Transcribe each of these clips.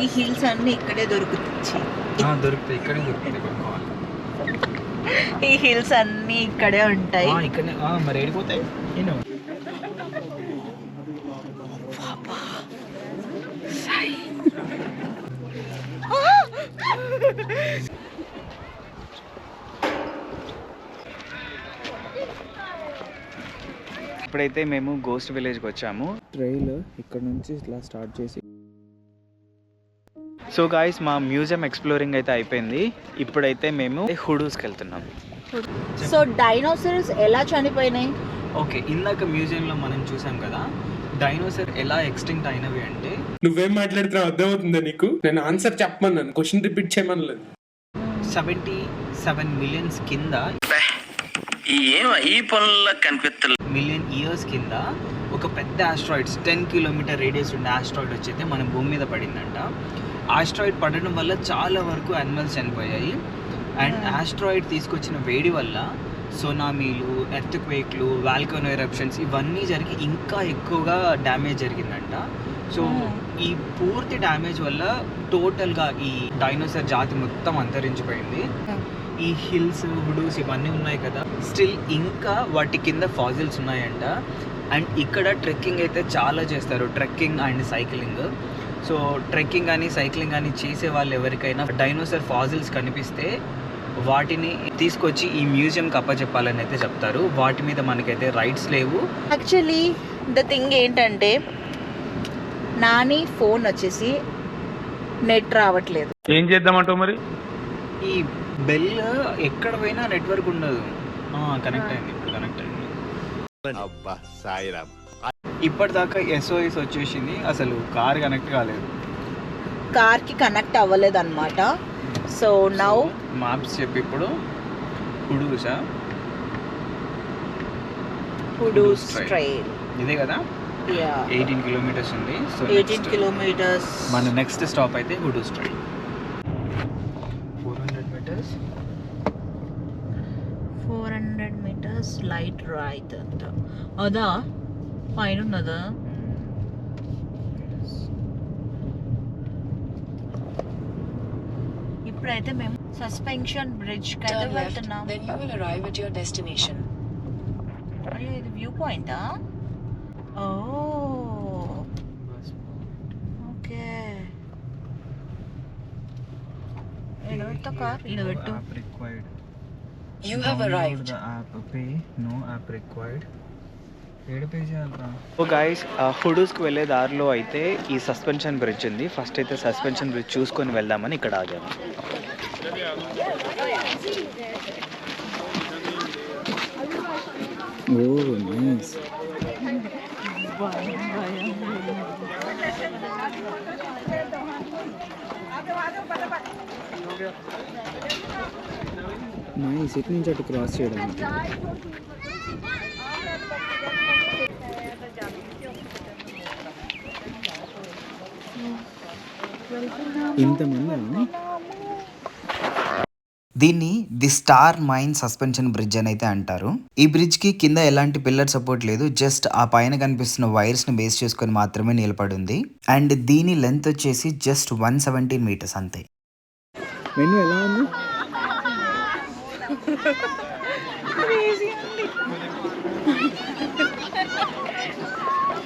ఈ హీల్స్ అన్నీ ఇక్కడే దొరుకుతాయి. ఇక్కడే దొరుకుతాయి. ఈ హీల్స్ అన్నీ ఇక్కడే ఉంటాయి. ఇక్కడే మరి ఏడిపోతాయి. నేను ఇప్పుడైతే మేము గోస్ట్ విలేజ్కి వచ్చాము. ట్రైల్ ఇక్కడ నుంచి ఇట్లా స్టార్ట్ చేసి సో గాయ్స్ మా మ్యూజియం ఎక్స్ప్లోరింగ్ అయితే అయిపోయింది. ఇప్పుడైతే మేము హుడూస్కి వెళ్తున్నాం. సో డైనోసార్స్ ఎలా చనిపోయినాయి? ఓకే, ఇందాక మ్యూజియంలో మనం చూసాం కదా డైనోసార్ ఎలా ఎక్స్టింక్ట్ అయినవి అంటే. నువ్వేం మాట్లాడుతున్నావు అర్థమవుతుందా నీకు? నేను ఆన్సర్ చెప్పమన్నాను, క్వశ్చన్ రిపీట్ చేయమనలేదు. 77 మిలియన్స్ కింద మిలియన్ ఇయర్స్ కింద ఒక పెద్ద ఆస్ట్రాయిడ్స్ 10 కిలోమీటర్ రేడియస్ ఉండే ఆస్ట్రాయిడ్ వచ్చైతే మన భూమి మీద పడిందంట. ఆస్ట్రాయిడ్ పడడం వల్ల చాలా వరకు యానిమల్స్ చనిపోయాయి. అండ్ ఆస్ట్రాయిడ్ తీసుకొచ్చిన వేడి వల్ల సునామీలు, ఎర్త్క్వేక్లు, వాల్కనో ఎరప్షన్స్ ఇవన్నీ జరిగి ఇంకా ఎక్కువగా డ్యామేజ్ జరిగిందంట. సో ఈ పూర్తి డ్యామేజ్ వల్ల టోటల్గా ఈ డైనోసార్ జాతి మొత్తం అంతరించిపోయింది. ఈ హిల్స్, హుడూస్ ఇవన్నీ ఉన్నాయి కదా, స్టిల్ ఇంకా వాటి కింద ఫాజిల్స్ ఉన్నాయంట. అండ్ ఇక్కడ ట్రెక్కింగ్ అయితే చాలా చేస్తారు, trekking and cycling. So trekking కానీ సైక్లింగ్ కానీ చేసే వాళ్ళు ఎవరికైనా డైనోసార్ ఫాజిల్స్ కనిపిస్తే వాటిని తీసుకొచ్చి ఈ మ్యూజియంకి అప్పచెప్పాలని అయితే చెప్తారు. వాటి మీద మనకైతే రైట్స్ లేవు. యాక్చువల్లీ ద థింగ్ ఏంటంటే నాని ఫోన్ వచ్చేసి నెట్ రావట్లేదు. ఏం చేద్దామంటావు మరి? ఈ బెల్ ఎక్కడ పోయినా నెట్వర్క్ ఉండదు. కనెక్ట్ అయింది, ఇప్పుడు కనెక్ట్ అయింది. ఇప్పటిదాకా SOS వచ్చేసింది, అసలు కార్ కనెక్ట్ కాలేదు. కార్కి కనెక్ట్ అవ్వలేదు అనమాట. సో నౌ మ్యాప్స్ చెప్పి ఇప్పుడు హుడూస్ ట్రైల్ ఇదే కదా, 18 కిలోమీటర్స్ ఉంది. So 18 kilometres. మన నెక్స్ట్ స్టాప్ అయితే హుడూస్ ట్రైల్. 400 మీటర్స్ లైట్ రైట్ అంట. అదా పైన ఉన్నదా? ఇప్పుడైతే మేము సస్పెన్షన్ బ్రిడ్జ్ కదా వెళ్తున్నాం. Then you will arrive at your destination. అయ్యో ఇది వ్యూ పాయింటా? Oh okay. ఎడబెట్టు కార్, ఎడబెట్టు. You have arrived. So guys హుడూస్కి వెళ్ళే దారిలో అయితే ఈ సస్పెన్షన్ బ్రిడ్జ్ ఉంది. ఫస్ట్ అయితే సస్పెన్షన్ బ్రిడ్జ్ చూసుకొని వెళ్దామని ఇక్కడ ఆగాము. ఓ నైస్. నైస్, ఇటు నుంచి అటు క్రాస్ చేయడానికి. ఇంతమంది. దీన్ని the star mine suspension bridge అని అయితే అంటారు. ఈ బ్రిడ్జ్ కి కింద ఎలాంటి పిల్లర్ సపోర్ట్ లేదు, జస్ట్ ఆ పైన కనిపిస్తున్న వైర్స్ ని బేస్ చేసుకొని మాత్రమే నిలబడి ఉంది. అండ్ దీని లెంత్ వచ్చేసి జస్ట్ 117 మీటర్స్ అంతే. మెను ఎలా ఉంది?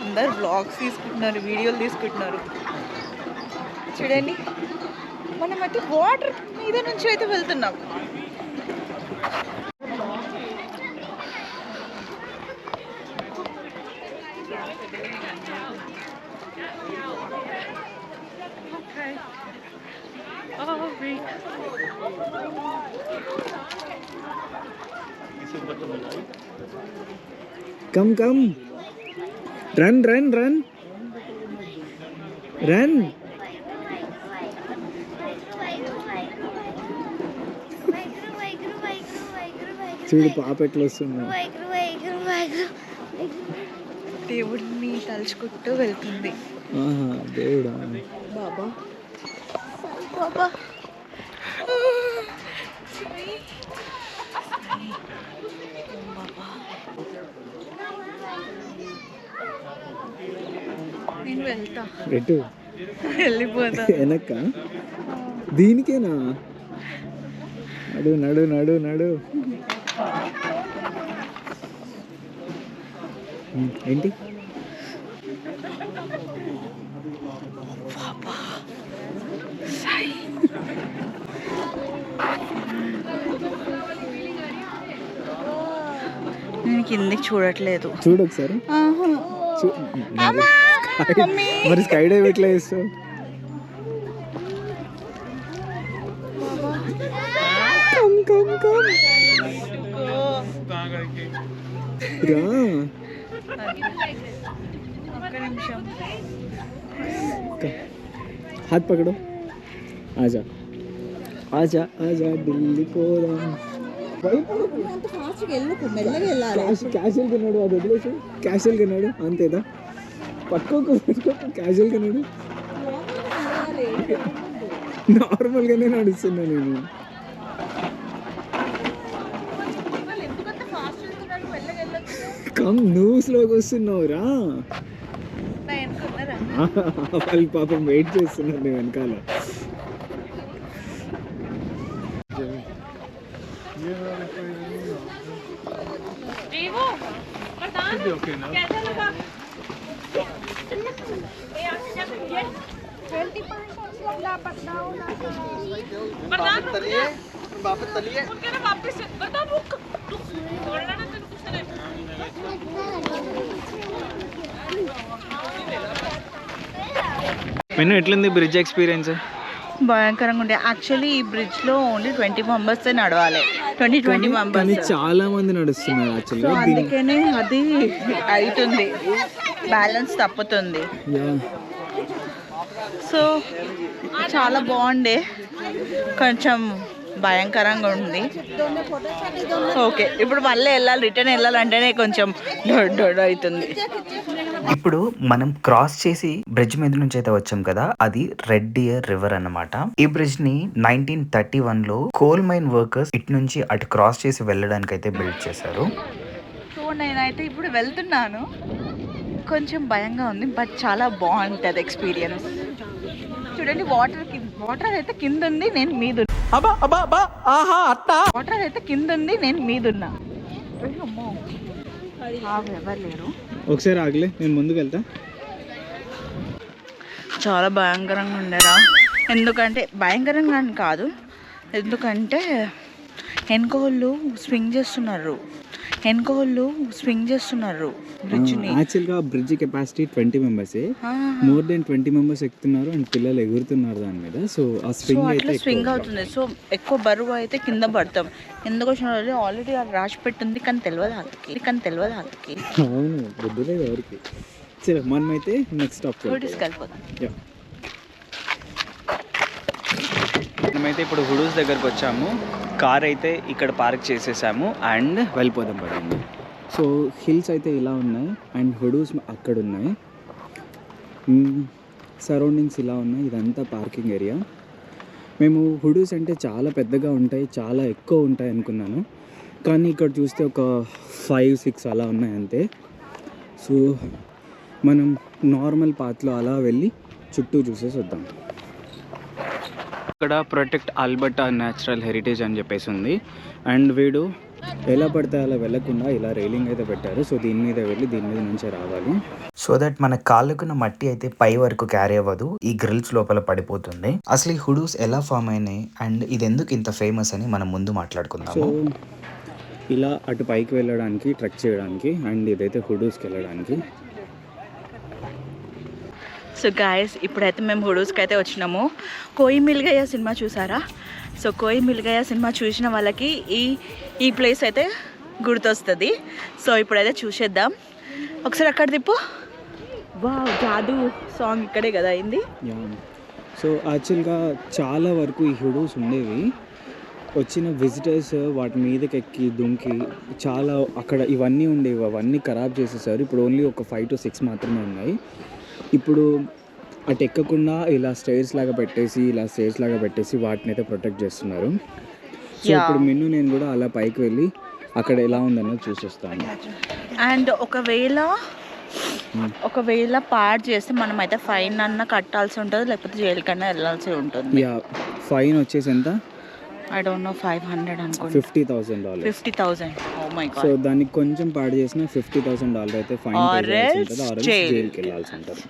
అందరు బ్లాగ్స్ తీసుకుంటున్నారు, వీడియోలు తీసుకుంటున్నారు. చూడండి, మనం అయితే వాటర్ మీద నుంచి అయితే వెళ్తున్నాం. Come come, run run run run. చూడు పాప ఎట్లా వస్తుంది. దేవుడిని తలుచుకుంటూ వెళ్తుంది. దేవుడా బాబా బాబా. నేను వెళ్తా. వెళ్ళిపోతా. వెనక్క దీనికేనా? నడు నడు నడు నడు. ఏంటి నేను కిందికి చూడట్లేదు. చూడు ఒకసారి. మరి స్కై డైవ్ ఎట్లా చేస్తావు? हाथ पकड़ो, आजा आजा आजा दिल्ली పోదాం. క్యాషువల్గా నడు, అది వదిలేసి క్యాషువల్గా నడు, అంతేదా? పట్టుకోకు క్యాషువల్గా నడు. నార్మల్గానే నడుస్తున్నా నేను. కమ్, నువ్వు స్లోగా వస్తున్నావు రా. వాళ్ళు పాపం వెయిట్ చేస్తున్నారు నీ వెనకాల. మెను ఎట్లుంది బ్రిడ్జ్ ఎక్స్పీరియన్స్? భయంకరంగా ఉండే. యాక్చువల్లీ ఈ బ్రిడ్జ్ లో ఓన్లీ 20 మెంబర్స్ నడవాలి. 20 మెంబర్స్ చాలా మంది నడుస్తున్నారు యాక్చువల్లీ. అందుకనే అది అవుతుంది, బ్యాలెన్స్ తప్పుతుంది. సో చాలా బాగుండే, కొంచెం భయంకరంగా ఉంది. ఓకే, ఇప్పుడు మళ్ళీ వెళ్ళాలి, రిటర్న్ వెళ్ళాలంటేనే కొంచెం డొడ్ అవుతుంది. ఇప్పుడు మనం క్రాస్ చేసి బ్రిడ్జ్ మీద నుంచి అయితే వచ్చాం కదా, అది రెడ్ డియర్ రివర్ అన్నమాట. ఈ బ్రిడ్జ్ ని 1931 లో కోల్ మైన్ వర్కర్స్ ఇటు నుంచి అటు క్రాస్ చేసి వెళ్ళడానికి అయితే బిల్డ్ చేశారు. సో నేనైతే ఇప్పుడు వెళ్తున్నాను, కొంచెం భయంగా ఉంది, బట్ చాలా బాగుంటుంది ఎక్స్పీరియన్స్. చూడండి, వాటర్ అయితే కింద ఉంది, నేను మీద వాటర్ అయితే కింద ఉంది, నేను మీదున్నా. అమ్మో, ఎవరు లేరు. ఒకసారి ఆగలే, నేను ముందుకు వెళ్తా. చాలా భయంకరంగా ఉండేరా. ఎందుకంటే భయంకరంగా కాదు, ఎందుకంటే వెనకోళ్ళు స్వింగ్ చేస్తున్నారు బ్రిడ్జ్ని. యాక్చువల్గా bridge capacity 20 members, more than 20 members ఎక్కుతున్నారు అండ్ పిల్లలు ఎగురుతున్నారు దాని మీద. సో ఆ స్వింగ్ అవుతుంది. సో ఎక్కువ బరువు అయితే కింద పడతాం. ఎందుకు వచ్చిన ఆల్రెడీ అది రాసి పెట్టింది, కానీ తెలియదు వాళ్ళకి. అవును, బుద్ధులేదు ఎవరికి. సరే, మనమైతే నెక్స్ట్ స్టాప్ తీసుకెళ్ళిపోతాం. మనమైతే ఇప్పుడు హుడూస్ దగ్గరకు వచ్చాము. కార్ అయితే ఇక్కడ పార్క్ చేసేసాము అండ్ వెళ్ళిపోదాం పదండి. సో హిల్స్ అయితే ఇలా ఉన్నాయి అండ్ హుడూస్ అక్కడ ఉన్నాయి, సరౌండింగ్స్ ఇలా ఉన్నాయి. ఇదంతా పార్కింగ్ ఏరియా. మేము హుడూస్ అంటే చాలా పెద్దగా ఉంటాయి, చాలా ఎక్కువ ఉంటాయి అనుకున్నాను, కానీ ఇక్కడ చూస్తే ఒక 5-6 అలా ఉన్నాయి అంతే. సో మనం నార్మల్ పాత్లో అలా వెళ్ళి చుట్టూ చూసేసి వద్దాం. ఇక్కడ ప్రొటెక్ట్ ఆల్బర్టా న్యాచురల్ హెరిటేజ్ అని చెప్పేసి ఉంది. అండ్ వీడు ఎలా పడితే అలా వెళ్ళకుండా ఇలా రైలింగ్ అయితే పెట్టారు. సో దీని మీద వెళ్ళి దీని మీద నుంచే రావాలి, సో దట్ మన కాళ్ళకున్న మట్టి అయితే పై వరకు క్యారీ అవ్వదు, ఈ గ్రిల్స్ లోపల పడిపోతుంది. అసలు ఈ హుడూస్ ఎలా ఫామ్ అయినాయి అండ్ ఇది ఎందుకు ఇంత ఫేమస్ అని మనం ముందు మాట్లాడుకుందాం. సో ఇలా అటు పైకి వెళ్ళడానికి, ట్రెక్ చేయడానికి, అండ్ ఇదైతే హుడూస్కి వెళ్ళడానికి. సో గాయస్, ఇప్పుడైతే మేము హుడూస్కి అయితే వచ్చినాము. కోయి మిల్ గయా సినిమా చూసారా? సో కోయి మిల్ గయా సినిమా చూసిన వాళ్ళకి ఈ ప్లేస్ అయితే గుర్తొస్తుంది. సో ఇప్పుడైతే చూసేద్దాం. ఒకసారి అక్కడ తిప్పు. వావ్, జాదు సాంగ్ ఇక్కడే కదా అయింది. సో యాక్చువల్గా చాలా వరకు ఈ హుడూస్ ఉండేవి. వచ్చిన విజిటర్స్ వాటి మీదకి ఎక్కి దుంకి చాలా అక్కడ ఇవన్నీ ఉండేవి, అవన్నీ ఖరాబ్ చేసేసారు. ఇప్పుడు ఓన్లీ ఒక 5 to 6 మాత్రమే ఉన్నాయి. ఇప్పుడు అటు ఎక్కకుండా ఇలా స్టేర్స్ లాగా పెట్టేసి వాటిని అయితే ప్రొటెక్ట్ చేస్తున్నారు. సో ఇప్పుడు నేను కూడా అలా పైకి వెళ్ళి అక్కడ ఎలా ఉందన్నది చూసొస్తాను. అండ్ ఒకవేళ ఒకవేళ పాడు చేస్తే మనం అయితే ఫైన్ అన్న కట్టాల్సి ఉంటుంది, లేకపోతే జైలుకన్నా వెళ్ళాల్సి ఉంటుంది. యా, ఫైన్ వచ్చేసి ఎంత? ఐ డోంట్ నో, 500 అనుకోండి. $50,000. 50,000. Oh my so god. దానికి కొంచెం పాడు చేసిన $50,000 అయితే ఫైన్ Or ఉంటుంది, else jail. జైలుకి వెళ్ళాల్సి ఉంటుంది.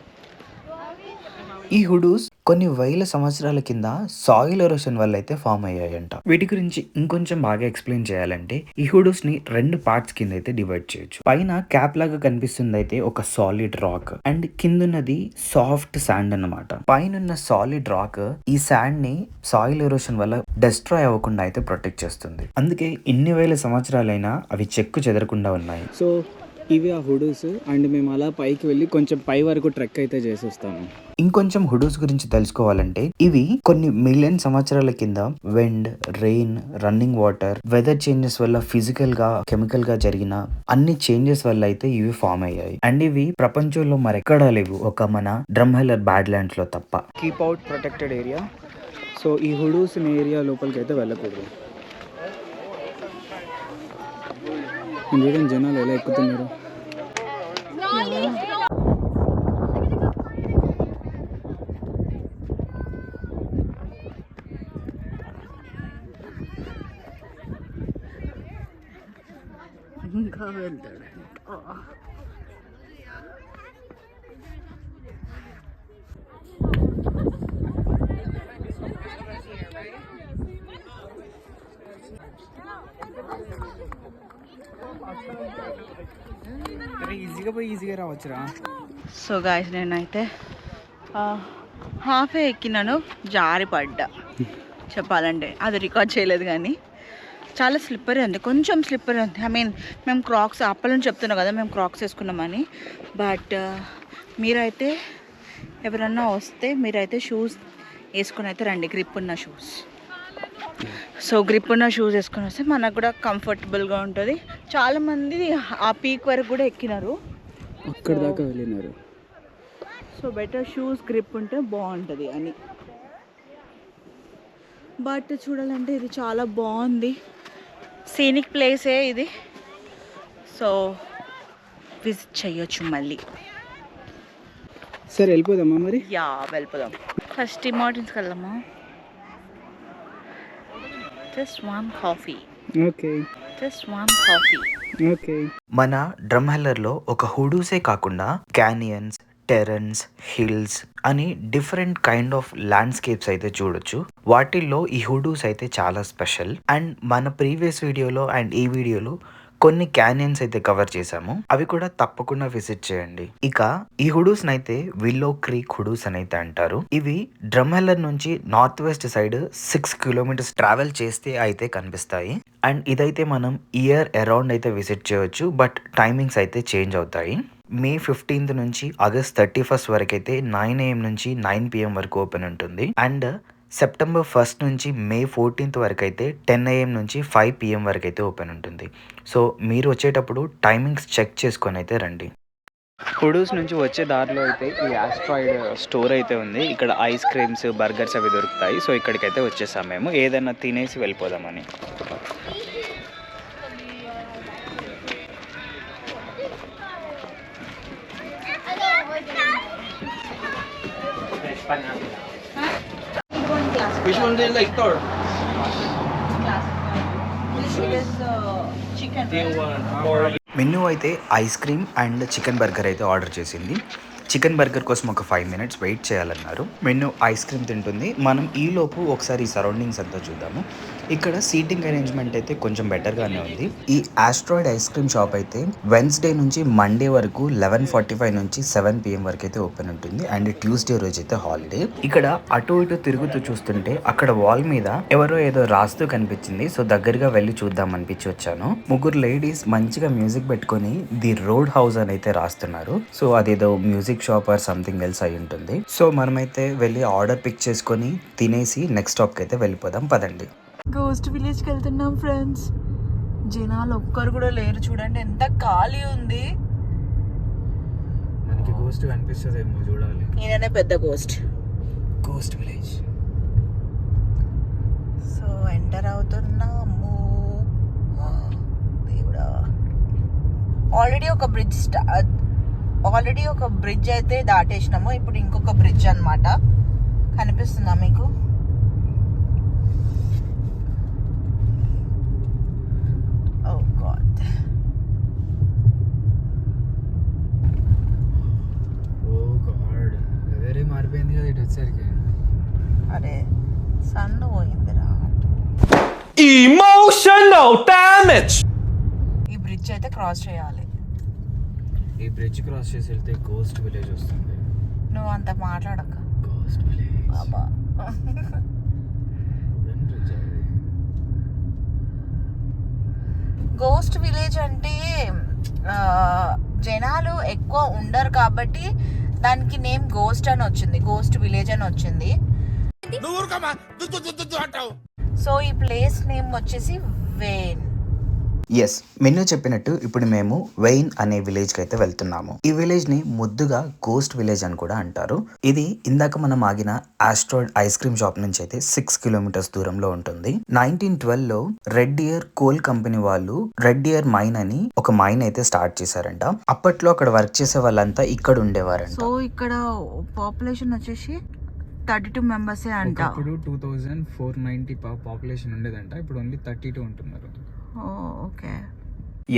ఈ హుడూస్ కొన్ని వేల సంవత్సరాల కింద సాయిల్ ఎరోషన్ వల్ల అయితే ఫామ్ అయ్యాయంట. వీటి గురించి ఇంకొంచెం బాగా ఎక్స్ప్లెయిన్ చేయాలంటే ఈ హుడూస్ ని 2 పార్ట్స్ కింద అయితే డివైడ్ చేయొచ్చు. పైన క్యాప్ లాగా కనిపిస్తుంది అయితే ఒక సాలిడ్ రాక్, అండ్ కిందున్నది సాఫ్ట్ శాండ్ అన్నమాట. పైన సాలిడ్ రాక్ ఈ శాండ్ ని సాయిల్ ఎరోషన్ వల్ల డెస్ట్రాయ్ అవ్వకుండా అయితే ప్రొటెక్ట్ చేస్తుంది. అందుకే ఇన్ని వేల సంవత్సరాలైనా అవి చెక్కు చెదరకుండా ఉన్నాయి. సో ఇవి ఆ హుడూస్, అండ్ మేము అలా పైకి వెళ్ళి కొంచెం పై వరకు ట్రెక్ అయితే చేసి వస్తాము. ఇంకొంచెం హుడూస్ గురించి తెలుసుకోవాలంటే ఇవి కొన్ని మిలియన్ సంవత్సరాల కింద wind, rain, running water, weather changes వల్ల ఫిజికల్ గా, కెమికల్ గా జరిగిన అన్ని చేంజెస్ వల్ల అయితే ఇవి ఫామ్ అయ్యాయి. అండ్ ఇవి ప్రపంచంలో మరెక్కడా లేవు, ఒక మన డ్రమ్హెల్లర్ బ్యాడ్లాండ్స్ లో తప్ప. Keep out protected area. So ఈ హుడూస్ ఏరియా లోపలికి అయితే వెళ్ళకూడదు. చూడండి జనాలు ఎలా ఎక్కుతున్నారు. ఇంకా వెళ్తాడు. ఈజీగా పోయి ఈజీగా రావచ్చురా. సో గాయస్, నేనైతే హాఫే ఎక్కినాను, జారి పడ్డా. చెప్పాలంటే అది రికార్డ్ చేయలేదు, కానీ చాలా స్లిప్పరీ ఉంది, కొంచెం స్లిప్పరీ ఉంది. ఐ మీన్ మేము క్రాక్స్ అప్పలని చెప్తున్నాం కదా, మేము క్రాక్స్ వేసుకున్నామని. బట్ మీరైతే ఎవరన్నా వస్తే మీరైతే షూస్ వేసుకుని అయితే రండి, గ్రిప్ ఉన్న షూస్. సో గ్రిప్ ఉన్న షూస్ వేసుకొని వస్తే మనకు కూడా కంఫర్టబుల్గా ఉంటుంది. చాలామంది ఆ పీక్ వరకు కూడా ఎక్కినారు, అక్కడ దాకా వెళ్ళినారు. సో బెటర్ షూస్ గ్రిప్ ఉంటే బాగుంటుంది అని. బట్ చూడాలంటే ఇది చాలా బాగుంది, సీనిక్ ప్లేసే ఇది. సో విజిట్ చేయొచ్చు మళ్ళీ. సరే వెళ్ళిపోదామా మరి? యా వెళ్ళిపోదాం. ఫస్ట్ టీ మార్టిన్స్కి వెళ్దామా? Just one coffee. Okay, just one coffee. Okay. మన డ్రమ్హెల్లర్ లో ఒక హుడూసే కాకుండా క్యానియన్స్, టెరెన్స్, హిల్స్ అని డిఫరెంట్ కైండ్ ఆఫ్ ల్యాండ్స్కేప్స్ అయితే చూడొచ్చు. వాటిల్లో ఈ హుడూస్ అయితే చాలా స్పెషల్. అండ్ మన ప్రీవియస్ వీడియోలో అండ్ ఈ వీడియోలో కొన్ని క్యానియన్స్ అయితే కవర్ చేసాము, అవి కూడా తప్పకుండా విజిట్ చేయండి. ఇక ఈ హుడూస్ నైతే విల్లో క్రీక్ హుడూస్ అని అయితే అంటారు. ఇవి డ్రమ్హెల్లర్ నుంచి north west side 6 kilometres travel చేస్తే అయితే కనిపిస్తాయి. అండ్ ఇదైతే మనం ఇయర్ అరౌండ్ అయితే విజిట్ చేయొచ్చు, బట్ టైమింగ్స్ అయితే చేంజ్ అవుతాయి. May 15th నుంచి August 31st వరకు అయితే 9 AM నుంచి 9 PM వరకు ఓపెన్ ఉంటుంది. అండ్ September 1st నుంచి May 14th వరకు అయితే 10 AM నుంచి 5 PM వరకు అయితే ఓపెన్ ఉంటుంది. సో మీరు వచ్చేటప్పుడు టైమింగ్స్ చెక్ చేసుకొని అయితే రండి. హుడూస్ నుంచి వచ్చే దారిలో అయితే ఈ ఆస్ట్రాయిడ్ స్టోర్ అయితే ఉంది. ఇక్కడ ఐస్ క్రీమ్స్, బర్గర్స్ అవి దొరుకుతాయి. సో ఇక్కడికైతే వచ్చేసాం మేము, ఏదైనా తినేసి వెళ్ళిపోదామని. Which one do you like, Thor? మెన్యూ అయితే ice cream and chicken burger అయితే ఆర్డర్ చేసింది. చికెన్ బర్గర్ కోసం ఒక 5 minutes వెయిట్ చేయాలన్నారు. మెన్యూ ఐస్ క్రీమ్ తింటుంది. మనం ఈలోపు ఒకసారి ఈ సరౌండింగ్స్ అంతా చూద్దాము. ఇక్కడ సీటింగ్ అరేంజ్మెంట్ అయితే కొంచెం బెటర్గానే ఉంది. ఈ ఆస్ట్రాయిడ్ ఐస్ క్రీమ్ షాప్ అయితే వెన్స్డే నుంచి మండే వరకు 11:45 నుంచి 7 PM వరకు అయితే ఓపెన్ ఉంటుంది. అండ్ ట్యూస్డే రోజు అయితే హాలిడే. ఇక్కడ అటు ఇటు తిరుగుతూ చూస్తుంటే అక్కడ వాల్ మీద ఎవరో ఏదో రాస్తూ కనిపించింది. సో దగ్గరగా వెళ్ళి చూద్దాం అనిపించి వచ్చాను. 3 లేడీస్ మంచిగా మ్యూజిక్ పెట్టుకొని ది రోడ్ హౌస్ అని అయితే రాస్తున్నారు. సో అదేదో music shop or something else అయి ఉంటుంది. సో మనమైతే వెళ్ళి ఆర్డర్ పిక్ చేసుకొని తినేసి నెక్స్ట్ స్టాప్కి అయితే వెళ్ళిపోదాం. పదండి. గోస్ట్ విలేజ్కి వెళ్తున్నాం ఫ్రెండ్స్. జనాలు ఒక్కరు కూడా లేరు, చూడండి ఎంత ఖాళీ ఉంది. మనకి గోస్ట్ కనిపిస్తుందేమో, చూడాలి. ఈయననే పెద్ద ghost. Ghost village. So enter అవుతున్నాము. దేవుడా, ఆల్రెడీ ఒక బ్రిడ్జ్ ఆల్రెడీ ఒక బ్రిడ్జ్ అయితే దాటేసినాము. ఇప్పుడు ఇంకొక బ్రిడ్జ్ అన్నమాట. కనిపిస్తుందా మీకు? ఓ గాడ్, వెదరే మారిపోయింది కదా ఇటు వచ్చేసరికి. అరే సన్ పోయిందిరా. Emotional damage. ఈ బ్రిడ్జ్ అయితే క్రాస్ చేయాలి. ఈ బ్రిడ్జ్ క్రాస్ చేసి వెళ్తే గోస్ట్ విలేజ్ వస్తుంది. నువ్వు అంత మాట్లాడక. గోస్ట్ విలేజ్ బాబా. గోస్ట్ విలేజ్ అంటే జనాలు ఎక్కువ ఉండరు కాబట్టి దానికి నేమ్ గోస్ట్ అని వచ్చింది, గోస్ట్ విలేజ్ అని వచ్చింది. సో ఈ ప్లేస్ నేమ్ వచ్చేసి వెయిన్. ఎస్, మెన్యూ చెప్పినట్టు ఇప్పుడు మేము వెయిన్ అనే విలేజ్ కి అయితే వెళ్తున్నాము. ఈ విలేజ్ ని ముద్దుగా గోస్ట్ విలేజ్ అని కూడా అంటారు. ఇది ఇందాక మనం ఆగిన ఆస్ట్రాయిడ్ ఐస్ క్రీమ్ షాప్ నుంచి అయితే 6 కిలోమీటర్స్ దూరంలో ఉంటుంది. 1912 లో రెడ్ ఇయర్ కోల్ కంపెనీ వాళ్ళు రెడ్ ఇయర్ మైన్ అని ఒక మైన్ అయితే స్టార్ట్ చేశారంట. అప్పట్లో అక్కడ వర్క్ చేసే వాళ్ళంతా ఇక్కడ ఉండేవారంట. సో ఇక్కడ పాపులేషన్ వచ్చేసి 32 మెంబర్సే అంట. ఇప్పుడు 2490 పాపులేషన్ ఉండేదంట, ఇప్పుడు ఓన్లీ 32 ఉంటున్నారు. ఓకే.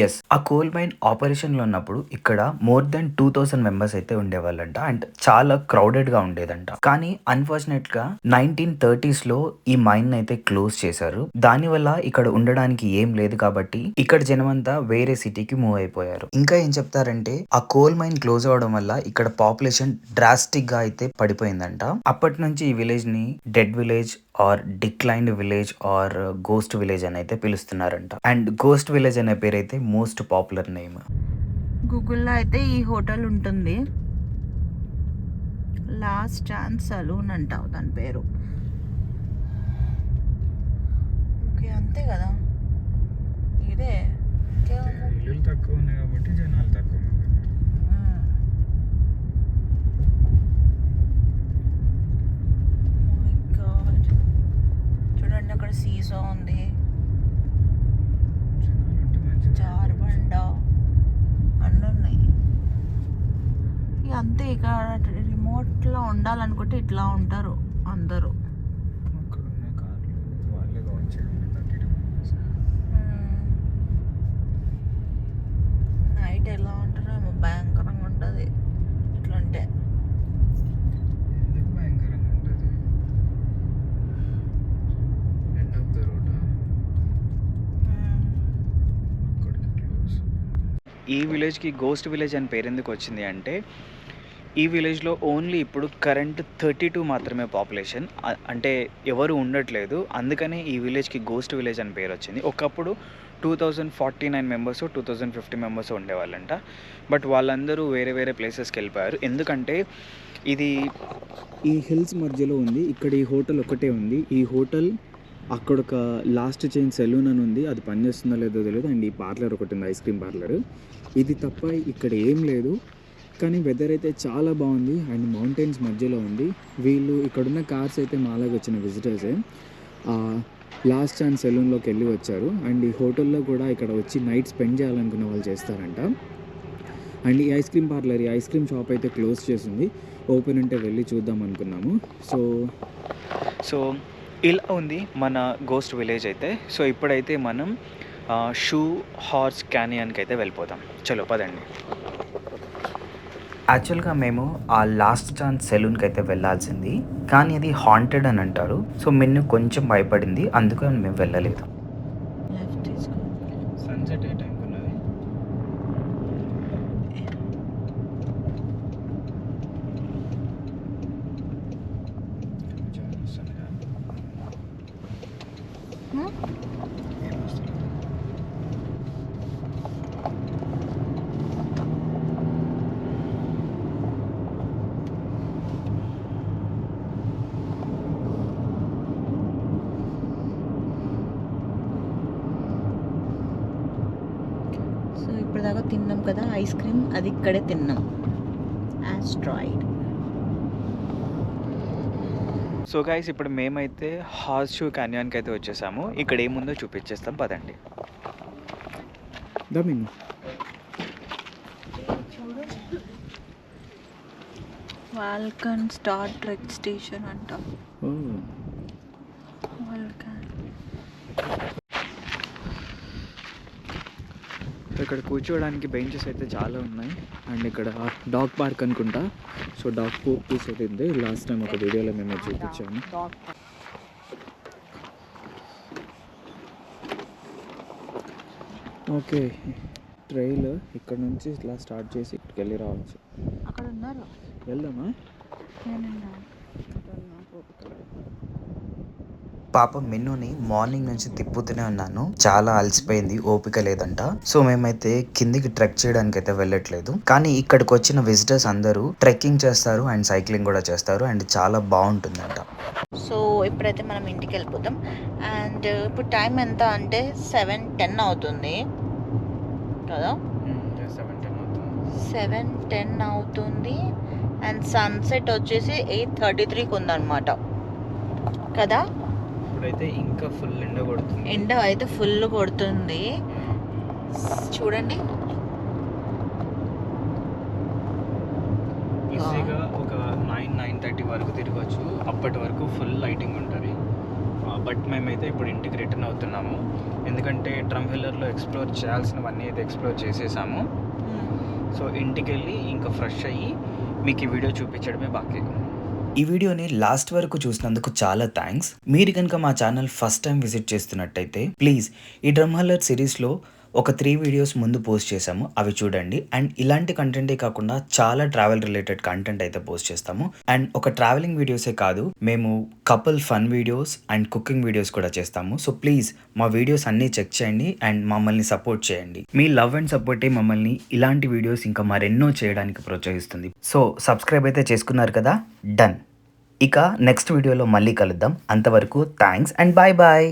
ఎస్, ఆ కోల్ మైన్ ఆపరేషన్ లో ఉన్నప్పుడు ఇక్కడ మోర్ దెన్ 2000 మెంబర్స్ అయితే ఉండేవాళ్ళంట. అండ్ చాలా క్రౌడెడ్ గా ఉండేదంట. కానీ అన్ఫార్చునేట్ గా 1930s లో ఈ మైన్ అయితే క్లోజ్ చేశారు. దాని వల్ల ఇక్కడ ఉండడానికి ఏం లేదు కాబట్టి ఇక్కడ జనమంతా వేరే సిటీకి మూవ్ అయిపోయారు. ఇంకా ఏం చెప్తారంటే ఆ కోల్ మైన్ క్లోజ్ అవడం వల్ల ఇక్కడ పాపులేషన్ డ్రాస్టిక్ గా అయితే పడిపోయిందంట. అప్పటి నుంచి ఈ విలేజ్ ని dead village or declined village or ghost village అని అయితే పిలుస్తున్నారంట. అండ్ గోస్ట్ విలేజ్ అనే పేరు అయితే మోస్ట్ పాపులర్ నేమ్. గూగుల్లో అయితే ఈ హోటల్ ఉంటుంది, లాస్ట్ ఛాన్స్ సలూన్ అంటావు దాని పేరు. ఓకే, అంతే కదా, ఇదే. ఇల్లు తక్కువ ఉన్నాయి కాబట్టి జనాలు తక్కువ. చూడండి అక్కడ సీసా ఉంది, జారుబండ అన్నీ ఉన్నాయి. ఇక అంతే, ఇక రిమోట్లో ఉండాలనుకుంటే ఇట్లా ఉంటారు అందరూ. నైట్ ఎలా ఉంటారో ఏమో, భయంకరంగా ఉంటుంది ఇట్లుంటే. ఈ విలేజ్కి గోస్ట్ విలేజ్ అని పేరు ఎందుకు వచ్చింది అంటే, ఈ విలేజ్లో ఓన్లీ ఇప్పుడు కరెంట్ 32 మాత్రమే పాపులేషన్, అంటే ఎవరు ఉండట్లేదు. అందుకనే ఈ విలేజ్కి గోస్ట్ విలేజ్ అని పేరు వచ్చింది. ఒకప్పుడు 2049 మెంబర్స్ 2050 మెంబర్స్ ఉండేవాళ్ళంట. బట్ వాళ్ళందరూ వేరే వేరే ప్లేసెస్కి వెళ్ళిపోయారు. ఎందుకంటే ఇది ఈ హిల్స్ మధ్యలో ఉంది. ఇక్కడ ఈ హోటల్ ఒకటే ఉంది. ఈ హోటల్ అక్కడ ఒక లాస్ట్ చైన్ సెలూన్ అని ఉంది, అది పనిచేస్తుందో లేదో తెలియదు. అండ్ ఈ పార్లర్ ఒకటి ఉంది, ఐస్ క్రీమ్ పార్లర్. ఇది తప్ప ఇక్కడ ఏం లేదు. కానీ వెదర్ అయితే చాలా బాగుంది అండ్ మౌంటైన్స్ మధ్యలో ఉంది. వీళ్ళు ఇక్కడున్న కార్స్ అయితే మాలాగా వచ్చిన విజిటర్సే లాస్ట్ ఛాన్స్ సెలూన్లోకి వెళ్ళి వచ్చారు. అండ్ ఈ హోటల్లో కూడా ఇక్కడ వచ్చి నైట్ స్పెండ్ చేయాలనుకున్న వాళ్ళు చేస్తారంట. అండ్ ఈ ఐస్ క్రీమ్ పార్లర్, ఈ ఐస్ క్రీమ్ షాప్ అయితే క్లోజ్ చేసింది. ఓపెన్ ఉంటే వెళ్ళి చూద్దాం అనుకున్నాము. సో ఇలా ఉంది మన గోస్ట్ విలేజ్ అయితే. సో ఇప్పుడైతే మనం షూ హార్స్ క్యానియన్కి అయితే వెళ్ళిపోతాం. చలో పదండి. యాక్చువల్గా మేము ఆ లాస్ట్ ఛాన్స్ సెలూన్కి అయితే వెళ్ళాల్సింది, కానీ అది హాంటెడ్ అని అంటారు. సో మెన్ను కొంచెం భయపడింది, అందుకని మేము వెళ్ళలేదు. సన్సెట్ ఏ టైంకి ఉన్నది? సో ఇప్పటిదాకా తిన్నాం కదా ఐస్ క్రీమ్, అది ఇక్కడే తిన్నాం, ఆస్ట్రాయిడ్. సో గైస్, ఇప్పుడు మేమైతే హార్స్ షూ క్యానియన్కి అయితే వచ్చేసాము. ఇక్కడ ఏముందో చూపించేస్తాం, పదండి. వాల్కన్ స్టార్ ట్రెక్ స్టేషన్ అంట. వాల్కన్ ఇక్కడ కూర్చోవడానికి బెంచెస్ అయితే చాలా ఉన్నాయి. అండ్ ఇక్కడ డాగ్ పార్క్ అనుకుంటా. సో డాగ్ పీస్ అయితే ఉంది. లాస్ట్ టైం ఒక వీడియోలో మేము చూపించాము. ఓకే, ట్రైల్ ఇక్కడ నుంచి ఇట్లా స్టార్ట్ చేసి ఇక్కడికి వెళ్ళి రావచ్చు. అక్కడ ఉన్నారు. వెళ్దామా? పాపం మిన్నుని మార్నింగ్ నుంచి తిప్పుతూనే ఉన్నాను, చాలా అలసిపోయింది, ఓపిక లేదంట. సో మేమైతే కిందికి ట్రెక్ చేయడానికి అయితే వెళ్ళట్లేదు. కానీ ఇక్కడికి వచ్చిన విజిటర్స్ అందరూ ట్రెక్కింగ్ చేస్తారు అండ్ సైక్లింగ్ కూడా చేస్తారు అండ్ చాలా బాగుంటుందంట. సో ఇప్పుడైతే మనం ఇంటికి వెళ్ళిపోతాం. అండ్ ఇప్పుడు టైం ఎంత అంటే 7:10 అవుతుంది కదా. 7:10 అవుతుంది. అండ్ సన్సెట్ వచ్చేసి 8:33కి ఉందన్నమాట కదా. ఇప్పుడైతే ఇంకా ఫుల్ ఎండ కొడుతుంది. ఎండ అయితే ఫుల్ కొడుతుంది చూడండి. ఈజీగా ఒక 9-9:30 వరకు తిరగచ్చు. అప్పటి వరకు ఫుల్ లైటింగ్ ఉంటుంది. బట్ మేమైతే ఇప్పుడు ఇంటికి రిటర్న్ అవుతున్నాము. ఎందుకంటే డ్రమ్ హిల్లర్లో ఎక్స్ప్లోర్ చేయాల్సినవన్నీ అయితే ఎక్స్ప్లోర్ చేసేసాము. సో ఇంటికి వెళ్ళి ఇంకా ఫ్రెష్ అయ్యి మీకు ఈ వీడియో చూపించడమే బాకీ. ఈ వీడియోని లాస్ట్ వరకు చూసినందుకు చాలా థ్యాంక్స్. మీరు కనుక మా ఛానల్ ఫస్ట్ టైం విజిట్ చేస్తున్నట్టయితే ప్లీజ్ ఈ డ్రమ్ హల్లర్ సిరీస్లో ఒక 3 వీడియోస్ ముందు పోస్ట్ చేసాము, అవి చూడండి. అండ్ ఇలాంటి కంటెంటే కాకుండా చాలా ట్రావెల్ రిలేటెడ్ కంటెంట్ అయితే పోస్ట్ చేస్తాము. అండ్ ఒక ట్రావెలింగ్ వీడియోసే కాదు, మేము couple fun videos and cooking videos కూడా చేస్తాము. సో ప్లీజ్ మా వీడియోస్ అన్నీ చెక్ చేయండి అండ్ మమ్మల్ని సపోర్ట్ చేయండి. మీ లవ్ అండ్ సపోర్టే మమ్మల్ని ఇలాంటి వీడియోస్ ఇంకా మరెన్నో చేయడానికి ప్రోత్సహిస్తుంది. సో సబ్స్క్రైబ్ అయితే చేసుకున్నారు కదా, డన్. ఇక నెక్స్ట్ వీడియోలో మళ్ళీ కలుద్దాం. అంతవరకు థ్యాంక్స్ అండ్ బాయ్ బాయ్.